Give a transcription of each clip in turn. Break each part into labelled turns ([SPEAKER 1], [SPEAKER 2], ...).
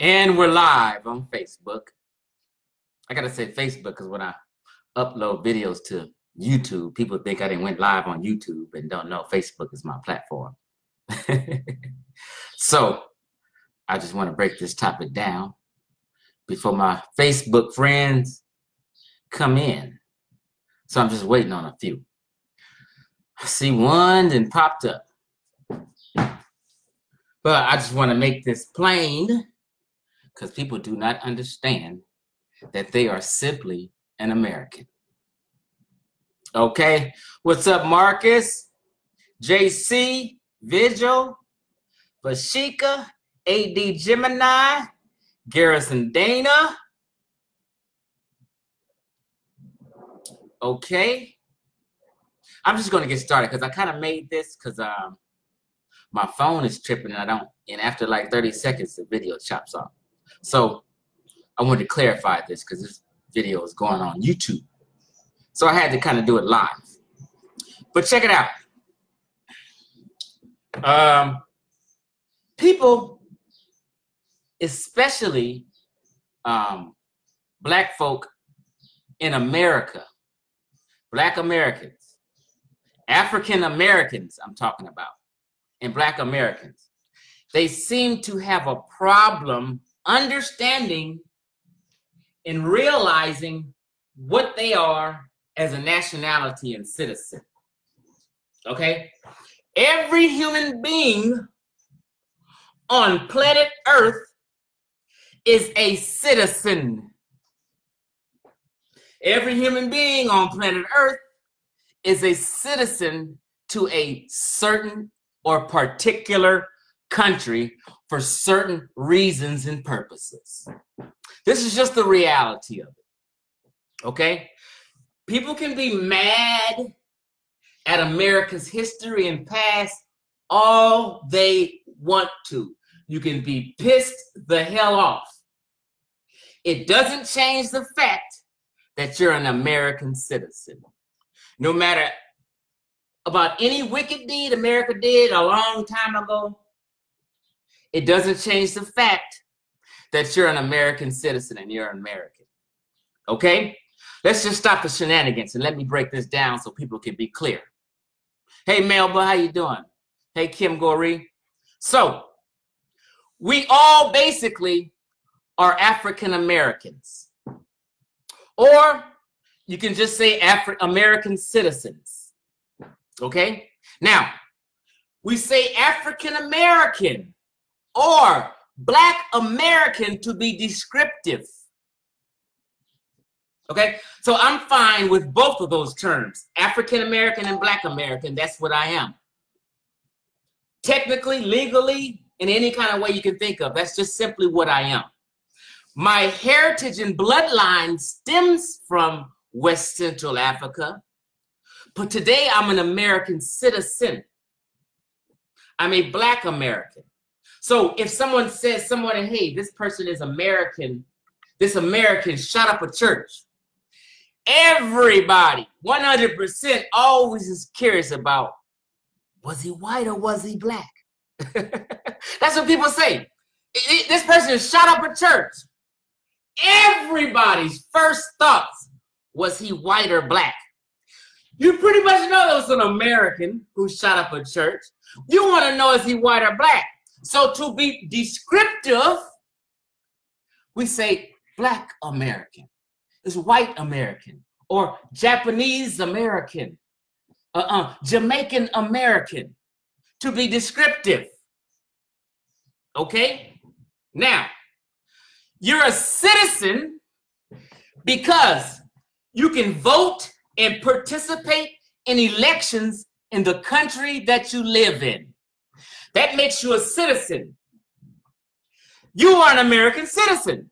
[SPEAKER 1] And we're live on Facebook. I gotta say Facebook because when I upload videos to YouTube, people think I didn't went live on YouTube and don't know Facebook is my platform. So I just want to break this topic down before my Facebook friends come in. So I'm just waiting on a few. I see one then popped up. But I just want to make this plain because people do not understand that they are simply an American. Okay, what's up, Marcus, JC, Vigil, Vashika, AD Gemini, Garrison Dana. Okay, I'm just going to get started because I kind of made this because my phone is tripping and after like 30 seconds, the video chops off. So I wanted to clarify this because this video is going on YouTube. So I had to kind of do it live. But check it out. People, especially Black folk in America, Black Americans, African Americans I'm talking about, and Black Americans, they seem to have a problem understanding and realizing what they are as a nationality and citizen. Okay? Every human being on planet Earth is a citizen. Every human being on planet Earth is a citizen to a certain or particular country for certain reasons and purposes. This is just the reality of it. Okay? People can be mad at America's history and past all they want to. You can be pissed the hell off. It doesn't change the fact that you're an American citizen. No matter about any wicked deed America did a long time ago, it doesn't change the fact that you're an American citizen and you're an American. Okay? Let's just stop the shenanigans and let me break this down so people can be clear. Hey, Melba, how you doing? Hey, Kim Goree. So, we all basically are African Americans. Or you can just say American citizens. Okay? Now, we say African American or Black American to be descriptive. Okay? So I'm fine with both of those terms. African American and Black American, that's what I am. Technically, legally, in any kind of way you can think of, that's just simply what I am. My heritage and bloodline stems from West Central Africa, but today I'm an American citizen. I'm a Black American. So if someone says, hey, this person is American, this American shot up a church, everybody, 100% always is curious about, was he white or was he Black? That's what people say. This person shot up a church. Everybody's first thoughts, was he white or Black? You pretty much know it was an American who shot up a church. You want to know, is he white or Black? So to be descriptive, we say Black American, is white American, or Japanese American, Jamaican American, to be descriptive. Okay? Now, you're a citizen because you can vote and participate in elections in the country that you live in. That makes you a citizen. You are an American citizen.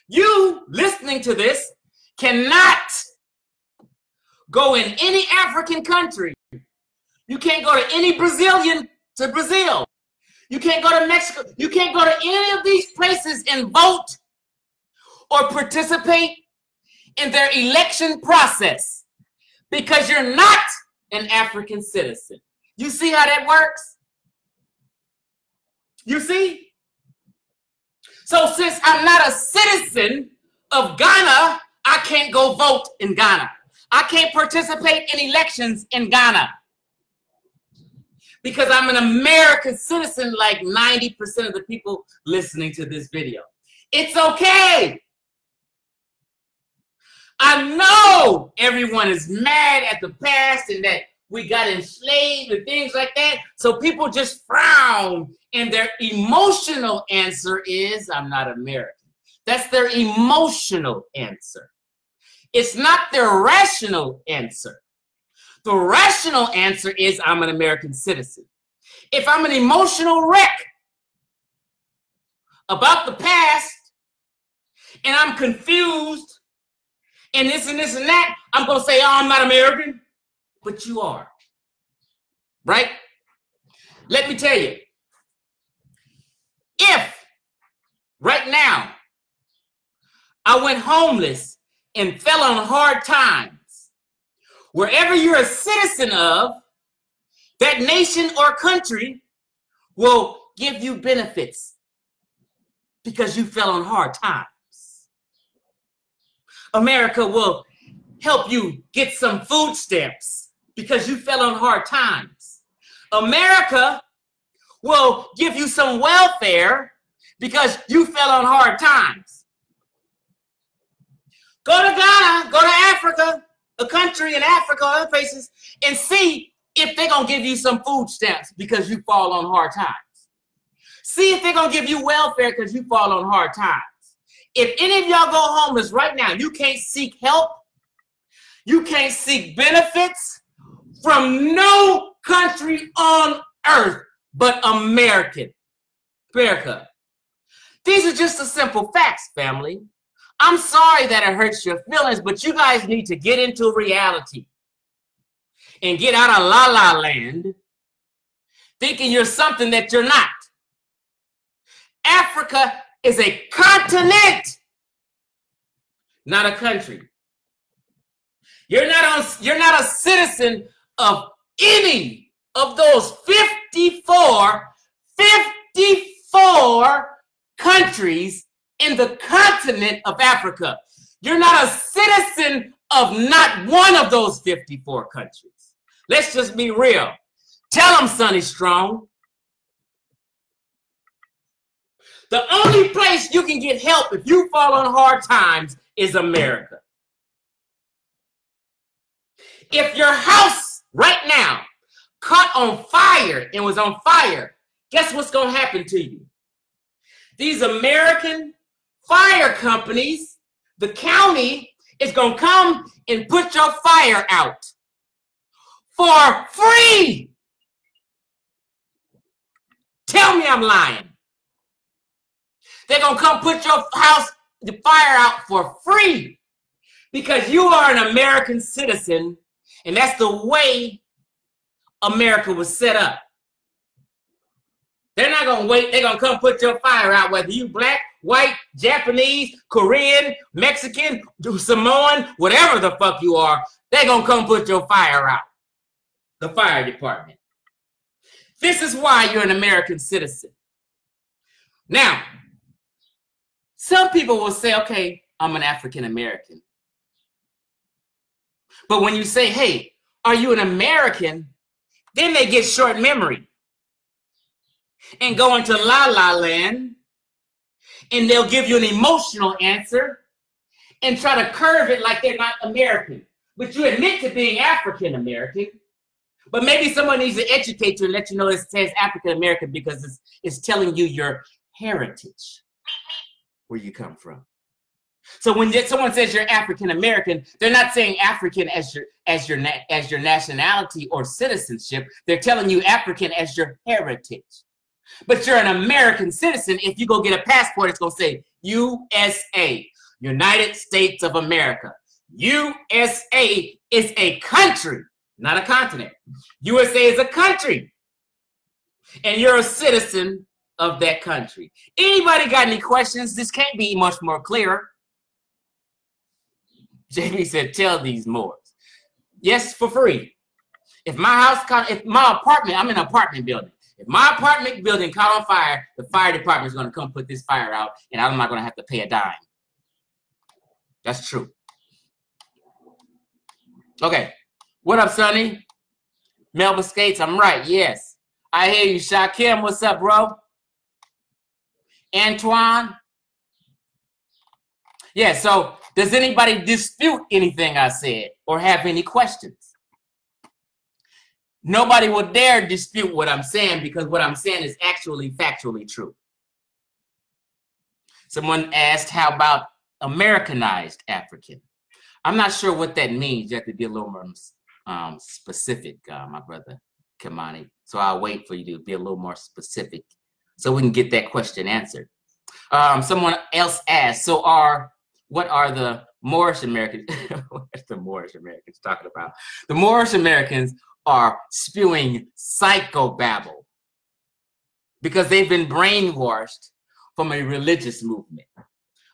[SPEAKER 1] You, listening to this, cannot go in any African country. You can't go to any Brazilian to Brazil. You can't go to Mexico. You can't go to any of these places and vote or participate in their election process because you're not an African citizen. You see how that works? You see? So since I'm not a citizen of Ghana, I can't go vote in Ghana. I can't participate in elections in Ghana because I'm an American citizen like 90% of the people listening to this video. It's okay. I know everyone is mad at the past and that we got enslaved and things like that. So people just frown and their emotional answer is, I'm not American. That's their emotional answer. It's not their rational answer. The rational answer is, I'm an American citizen. If I'm an emotional wreck about the past and I'm confused and this and this and that, I'm going to say, oh, I'm not American. But you are. Right? Let me tell you. If right now I went homeless and fell on hard times, wherever you're a citizen of, that nation or country will give you benefits because you fell on hard times. America will help you get some food stamps because you fell on hard times. America will give you some welfare because you fell on hard times. Go to Ghana, go to Africa, a country in Africa or other places, and see if they're going to give you some food stamps because you fall on hard times. See if they're going to give you welfare because you fall on hard times. If any of y'all go homeless right now, you can't seek help. You can't seek benefits from no country on earth but America. These are just the simple facts, family. I'm sorry that it hurts your feelings, but you guys need to get into reality and get out of la-la land thinking you're something that you're not. Africa is a continent, not a country. You're not a citizen of any of those 54 countries in the continent of Africa. You're not a citizen of not one of those 54 countries. Let's just be real. Tell them, Sonny Strong. The only place you can get help if you fall on hard times is America. If your house right now caught on fire and was on fire, guess what's going to happen to you? These American fire companies, the county is going to come and put your fire out for free. Tell me I'm lying. They're going to come put your house, the fire out for free because you are an American citizen, and that's the way America was set up. They're not going to wait. They're going to come put your fire out, whether you black, white, Japanese, Korean, Mexican, Samoan, whatever the fuck you are, they're going to come put your fire out. The fire department. This is why you're an American citizen. Now, some people will say, okay, I'm an African American. But when you say, hey, are you an American? Then they get short memory and go into la-la land, and they'll give you an emotional answer and try to curve it like they're not American. But you admit to being African American, but maybe someone needs to educate you and let you know it says African American because it's telling you your heritage, where you come from. So when someone says you're African American, they're not saying African as your nationality or citizenship. They're telling you African as your heritage. But you're an American citizen. If you go get a passport, it's going to say USA, United States of America. USA is a country, not a continent. USA is a country. And you're a citizen of that country. Anybody got any questions? This can't be much more clear. Jamie said, tell these Moors. Yes, for free. If my house, if my apartment, I'm in an apartment building. If my apartment building caught on fire, the fire department is going to come put this fire out, and I'm not going to have to pay a dime. That's true. Okay. What up, Sonny? Melba Skates, I'm right. Yes. I hear you. Shakim, what's up, bro? Antoine? Yeah, so does anybody dispute anything I said or have any questions? Nobody will dare dispute what I'm saying because what I'm saying is actually factually true. Someone asked, how about Americanized African? I'm not sure what that means. You have to be a little more specific, my brother Kamani. So I'll wait for you to be a little more specific so we can get that question answered. Someone else asked, so what are the Moorish Americans? What's the Moorish Americans talking about? The Moorish Americans are spewing psychobabble because they've been brainwashed from a religious movement.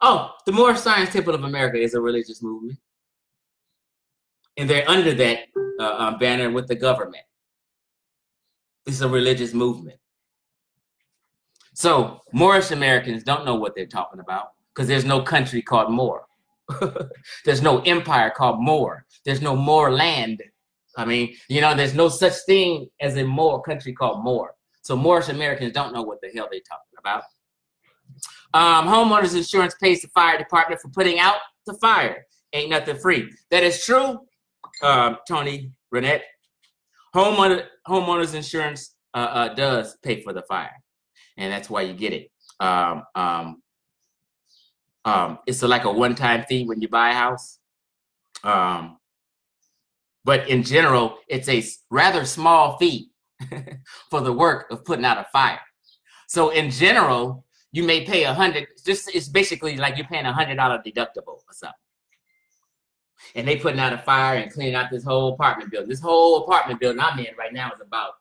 [SPEAKER 1] Oh, the Moorish Science Temple of America is a religious movement. And they're under that banner with the government. It's a religious movement. So Moorish Americans don't know what they're talking about because there's no country called Moor. There's no empire called Moor. There's no Moor land. I mean, you know, there's no such thing as a Moor country called Moor. So Moorish Americans don't know what the hell they're talking about. Homeowners insurance pays the fire department for putting out the fire. Ain't nothing free. That is true, Tony Renette. Homeowners insurance does pay for the fire, and that's why you get it. It's like a one-time fee when you buy a house. But in general, it's a rather small fee for the work of putting out a fire. So in general, you may pay $100. It's basically like you're paying $100 deductible or something. And they putting out a fire and cleaning out this whole apartment building. This whole apartment building I'm in right now is about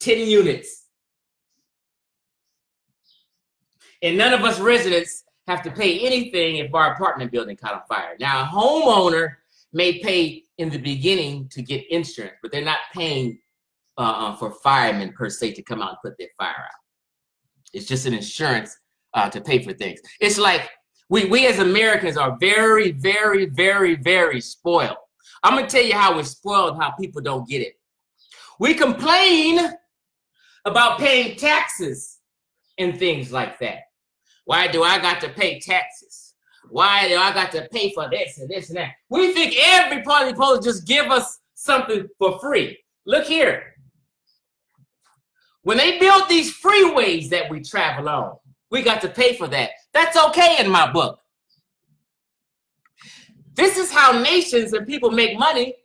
[SPEAKER 1] 10 units. And none of us residents have to pay anything if our apartment building caught on fire. Now, a homeowner may pay in the beginning to get insurance, but they're not paying for firemen per se to come out and put their fire out. It's just an insurance to pay for things. It's like we as Americans are very, very, very, very spoiled. I'm gonna tell you how we're spoiled and how people don't get it. We complain about paying taxes and things like that. Why do I got to pay taxes? Why do I got to pay for this and this and that? We think every party supposed to just give us something for free. Look here. When they built these freeways that we travel on, we got to pay for that. That's okay in my book. This is how nations and people make money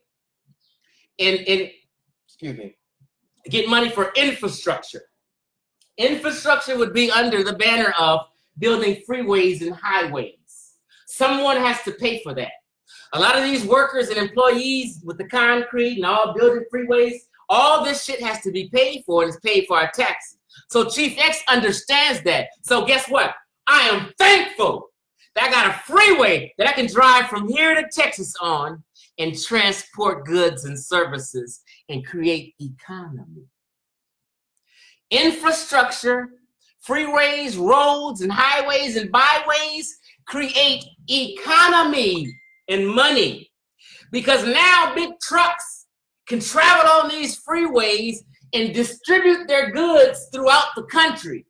[SPEAKER 1] get money for infrastructure. Infrastructure would be under the banner of building freeways and highways. Someone has to pay for that. A lot of these workers and employees with the concrete and all building freeways, all this shit has to be paid for, and it's paid for our taxes. So Chief X understands that. So guess what? I am thankful that I got a freeway that I can drive from here to Texas on and transport goods and services and create economy. Infrastructure, freeways, roads, and highways and byways create economy and money. Because now big trucks can travel on these freeways and distribute their goods throughout the country.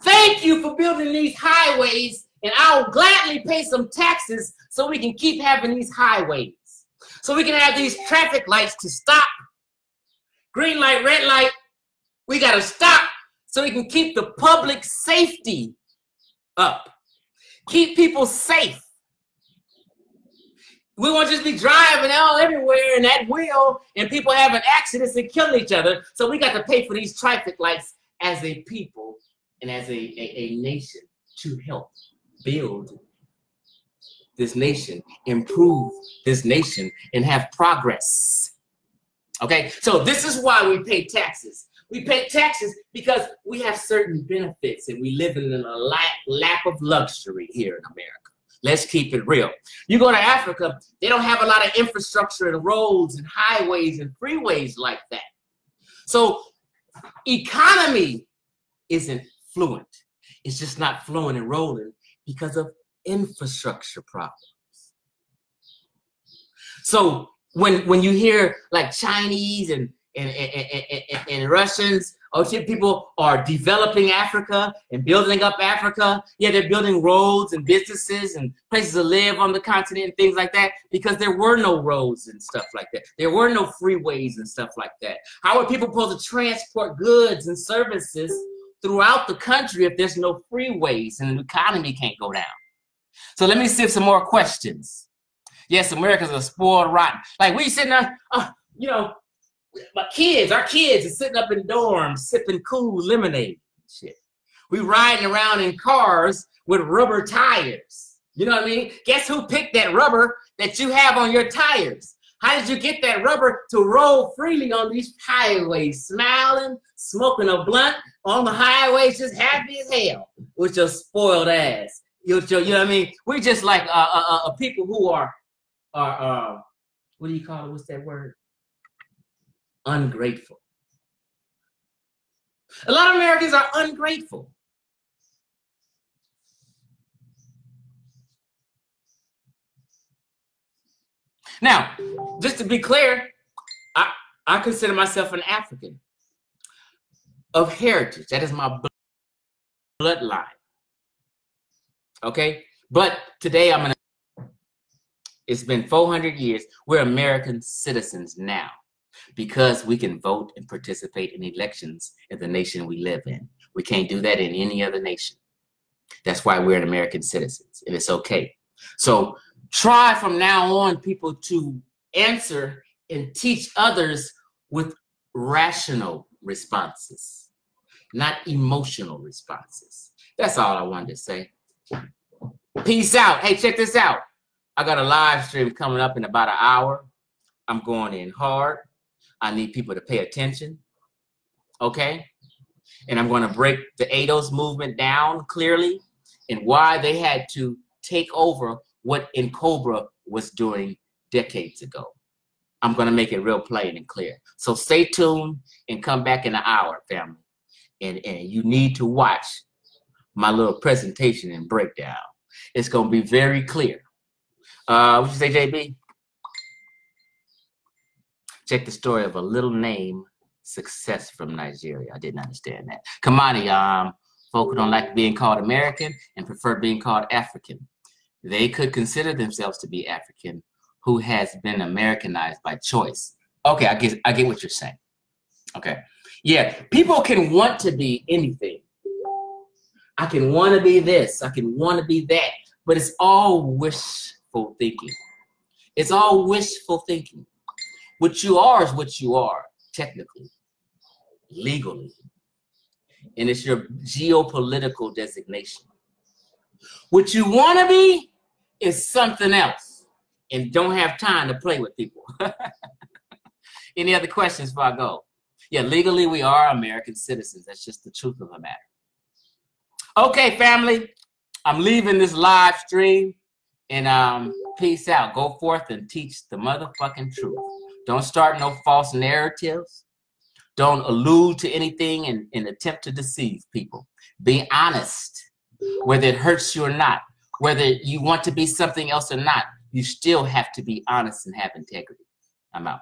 [SPEAKER 1] Thank you for building these highways, and I'll gladly pay some taxes so we can keep having these highways. So we can have these traffic lights to stop. Green light, red light, we gotta stop so we can keep the public safety up. Keep people safe. We won't just be driving all everywhere in that wheel and people having accidents and killing each other. So we got to pay for these traffic lights as a people and as a nation to help build this nation, improve this nation, and have progress. Okay, so this is why we pay taxes. We pay taxes because we have certain benefits and we live in a lap of luxury here in America. Let's keep it real. You go to Africa, they don't have a lot of infrastructure and roads and highways and freeways like that. So economy isn't fluent. It's just not flowing and rolling because of infrastructure problems. So when you hear like Chinese and Russians, or people are developing Africa and building up Africa, yeah, they're building roads and businesses and places to live on the continent and things like that, because there were no roads and stuff like that. There were no freeways and stuff like that. How are people supposed to transport goods and services throughout the country if there's no freeways and the economy can't go down? So let me see some more questions. Yes, Americans are spoiled rotten. Like we sitting there, you know, our kids are sitting up in dorms sipping cool lemonade and shit. We riding around in cars with rubber tires. You know what I mean? Guess who picked that rubber that you have on your tires? How did you get that rubber to roll freely on these highways, smiling, smoking a blunt on the highways, just happy as hell with your spoiled ass? You know what I mean? We're just like people who are what do you call it? What's that word? Ungrateful. A lot of Americans are ungrateful. Now, just to be clear, I consider myself an African of heritage. That is my bloodline. Okay? But today it's been 400 years. We're American citizens now, because we can vote and participate in elections in the nation we live in. We can't do that in any other nation. That's why we're an American citizens, and it's okay. So try from now on, people, to answer and teach others with rational responses, not emotional responses. That's all I wanted to say. Peace out. Hey, check this out. I got a live stream coming up in about an hour. I'm going in hard. I need people to pay attention, okay? And I'm going to break the ADOS movement down clearly and why they had to take over what N'COBRA was doing decades ago. I'm going to make it real plain and clear. So stay tuned and come back in an hour, family. And you need to watch my little presentation and breakdown. It's going to be very clear. What you say, JB? Check the story of a little name success from Nigeria. I didn't understand that. Kamani, folk who don't like being called American and prefer being called African. They could consider themselves to be African who has been Americanized by choice. Okay, I get what you're saying. Okay. Yeah, people can want to be anything. I can want to be this. I can want to be that. But it's all wishful thinking. It's all wishful thinking. What you are is what you are, technically, legally. And it's your geopolitical designation. What you want to be is something else. And don't have time to play with people. Any other questions before I go? Yeah, legally we are American citizens. That's just the truth of the matter. Okay, family. I'm leaving this live stream. And peace out. Go forth and teach the motherfucking truth. Don't start no false narratives. Don't allude to anything and attempt to deceive people. Be honest, whether it hurts you or not, whether you want to be something else or not. You still have to be honest and have integrity. I'm out.